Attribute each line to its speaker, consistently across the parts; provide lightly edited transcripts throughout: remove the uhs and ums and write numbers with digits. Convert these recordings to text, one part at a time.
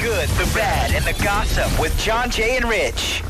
Speaker 1: good, the bad, and the gossip with John, Jay, and Rich.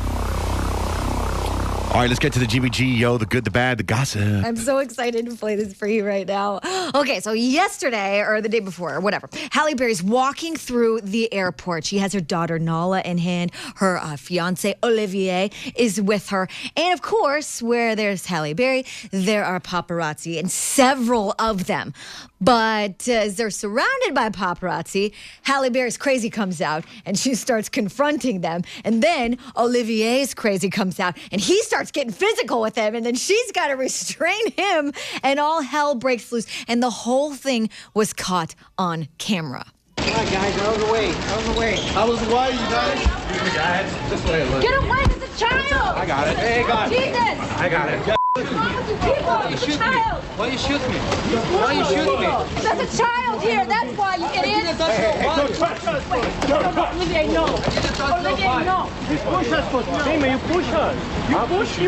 Speaker 2: All right, let's get to the GBG, yo, the good, the bad, the gossip.
Speaker 3: I'm so excited to play this for you right now. Okay, so yesterday, or the day before, or whatever, Halle Berry's walking through the airport. She has her daughter Nala in hand. Her fiance Olivier is with her. And of course, where there's Halle Berry, there are paparazzi, and several of them. But as they're surrounded by paparazzi, Halle Berry's crazy comes out, and she starts confronting them. And then Olivier's crazy comes out, and he starts getting physical with him, and then she's got to restrain him, and all hell breaks loose. And the whole thing was caught on camera.
Speaker 4: Come on, guys, out of the way, out of the way.
Speaker 5: Out of the way, you guys. Excuse me, guys. This way, look.
Speaker 6: Get away, there's a child!
Speaker 5: I got it. Hey, God.
Speaker 6: Jesus!
Speaker 5: I got it.
Speaker 6: What's wrong with you people? There's a child!
Speaker 5: Why you shoot me? Why you shoot me?
Speaker 6: There's a child here, that's why, you idiot! Olivier, no! Olivier, no!
Speaker 4: You push us, Damon, you push us. You push me.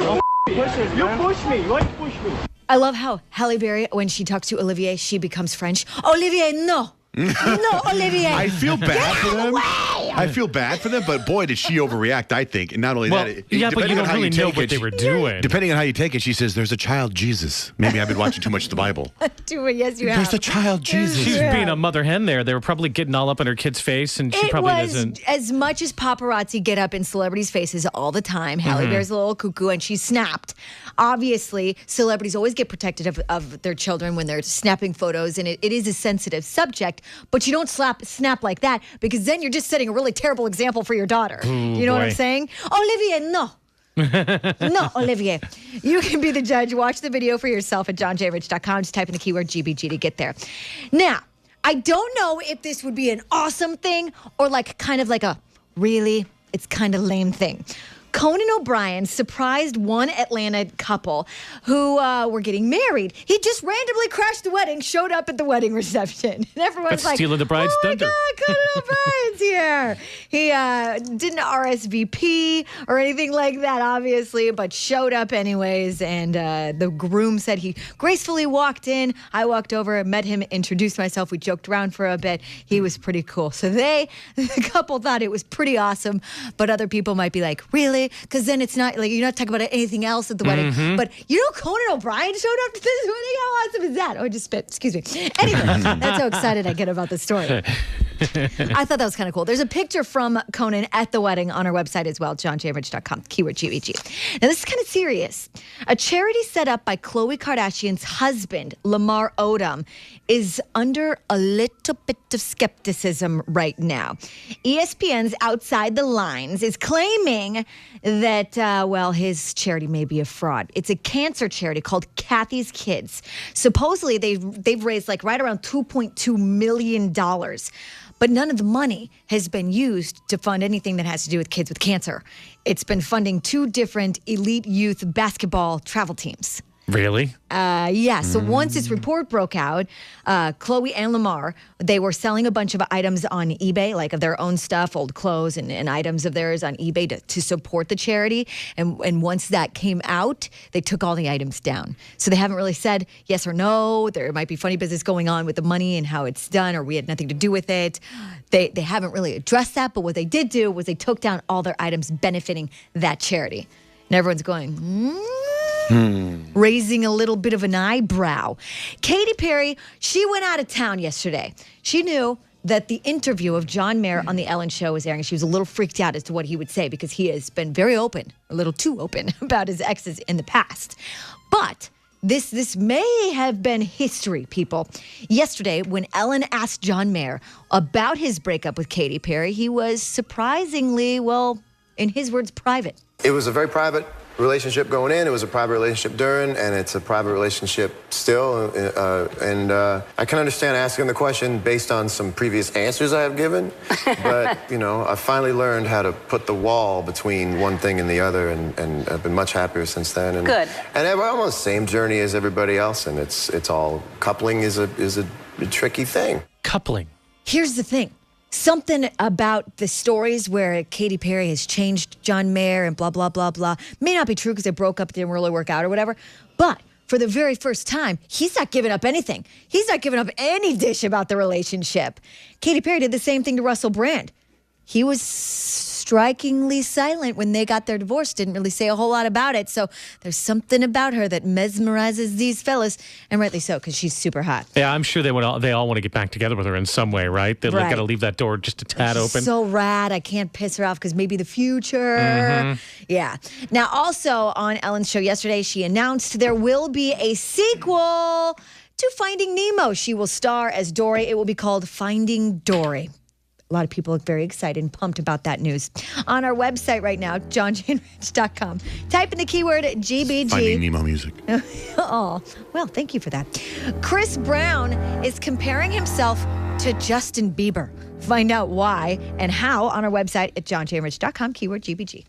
Speaker 4: You push me. Why you push me?
Speaker 3: I love how Halle Berry, when she talks to Olivier, she becomes French. Olivier, no! No, Olivier.
Speaker 2: I feel bad for them. I feel bad for them, but boy, did she overreact, I think. And not only that,
Speaker 7: but you don't really know what they were doing.
Speaker 2: Depending on how you take it, she says, there's a child Jesus. Maybe I've been watching too much of the Bible.
Speaker 3: Yes, you have.
Speaker 2: There's a child Jesus.
Speaker 7: She's being a mother hen there. They were probably getting all up in her kid's face, and she probably doesn't.
Speaker 3: As much as paparazzi get up in celebrities' faces all the time, Halle Berry's a little cuckoo, and she snapped. Obviously, celebrities always get protective of their children when they're snapping photos, and it is a sensitive subject, but you don't snap like that, because then you're just setting a really terrible example for your daughter. You know what I'm saying? Olivier, no. No, Olivier. You can be the judge. Watch the video for yourself at johnjrich.com. Just type in the keyword GBG to get there. Now, I don't know if this would be an awesome thing or kind of like a really, it's kind of lame thing. Conan O'Brien surprised one Atlanta couple who were getting married. He just randomly crashed the wedding, showed up at the wedding reception. And everyone's like,
Speaker 7: stealing the bride's thunder.
Speaker 3: Oh my God, Conan O'Brien's here. He didn't RSVP or anything like that, obviously, but showed up anyways. And the groom said he gracefully walked in. I walked over, met him, introduced myself. We joked around for a bit. He was pretty cool. So the couple thought it was pretty awesome, but other people might be like, really? Because then it's not like you're not talking about anything else at the wedding. But Conan O'Brien showed up to this wedding. How awesome is that? Oh, I just spit. Excuse me. Anyway, that's how excited I get about the story. I thought that was kind of cool. There's a picture from Conan at the wedding on our website as well, johnjrich.com, keyword GBG. Now, this is kind of serious. A charity set up by Khloe Kardashian's husband, Lamar Odom, is under a little bit of skepticism right now. ESPN's Outside the Lines is claiming that, his charity may be a fraud. It's a cancer charity called Kathy's Kids. Supposedly, they've raised right around $2.2 million. But none of the money has been used to fund anything that has to do with kids with cancer. It's been funding 2 different elite youth basketball travel teams.
Speaker 7: Really?
Speaker 3: Yeah. So once this report broke out, Khloe and Lamar, they were selling a bunch of items on eBay, like of their own stuff, old clothes and items of theirs on eBay to support the charity. And once that came out, they took all the items down. So they haven't really said yes or no. There might be funny business going on with the money and how it's done, or we had nothing to do with it. They haven't really addressed that. But what they did do was they took down all their items benefiting that charity. And everyone's going, raising a little bit of an eyebrow. Katy Perry, she went out of town yesterday. She knew that the interview of John Mayer on The Ellen Show was airing. She was a little freaked out as to what he would say because he has been very open, a little too open about his exes in the past. But this may have been history, people. Yesterday, when Ellen asked John Mayer about his breakup with Katy Perry, he was surprisingly, in his words, private.
Speaker 8: It was a very private relationship going in. It was a private relationship during, and it's a private relationship still. I can understand asking the question based on some previous answers I have given. But, I finally learned how to put the wall between one thing and the other, and I've been much happier since then. And,
Speaker 6: Good.
Speaker 8: And I'm on the same journey as everybody else, and it's all, coupling is a tricky thing.
Speaker 7: Coupling.
Speaker 3: Here's the thing. Something about the stories where Katy Perry has changed John Mayer and blah, blah, blah, blah. May not be true because they broke up, it didn't really work out or whatever. But for the very first time, he's not giving up anything. He's not giving up any dish about the relationship. Katy Perry did the same thing to Russell Brand. he was strikingly silent when they got their divorce, didn't really say a whole lot about it. So there's something about her that mesmerizes these fellas, and rightly so, because she's super hot.
Speaker 7: Yeah, I'm sure they all want to get back together with her in some way, right? They've got to leave that door just a tad open.
Speaker 3: So rad. I can't piss her off because maybe the future. Yeah. Now, also on Ellen's show yesterday, she announced there will be a sequel to Finding Nemo. She will star as Dory. It will be called Finding Dory. A lot of people are very excited and pumped about that news. On our website right now, johnjaneRich.com, type in the keyword GBG.
Speaker 2: Finding Nemo music.
Speaker 3: Oh, well, thank you for that. Chris Brown is comparing himself to Justin Bieber. Find out why and how on our website at johnjaneRich.com, keyword GBG.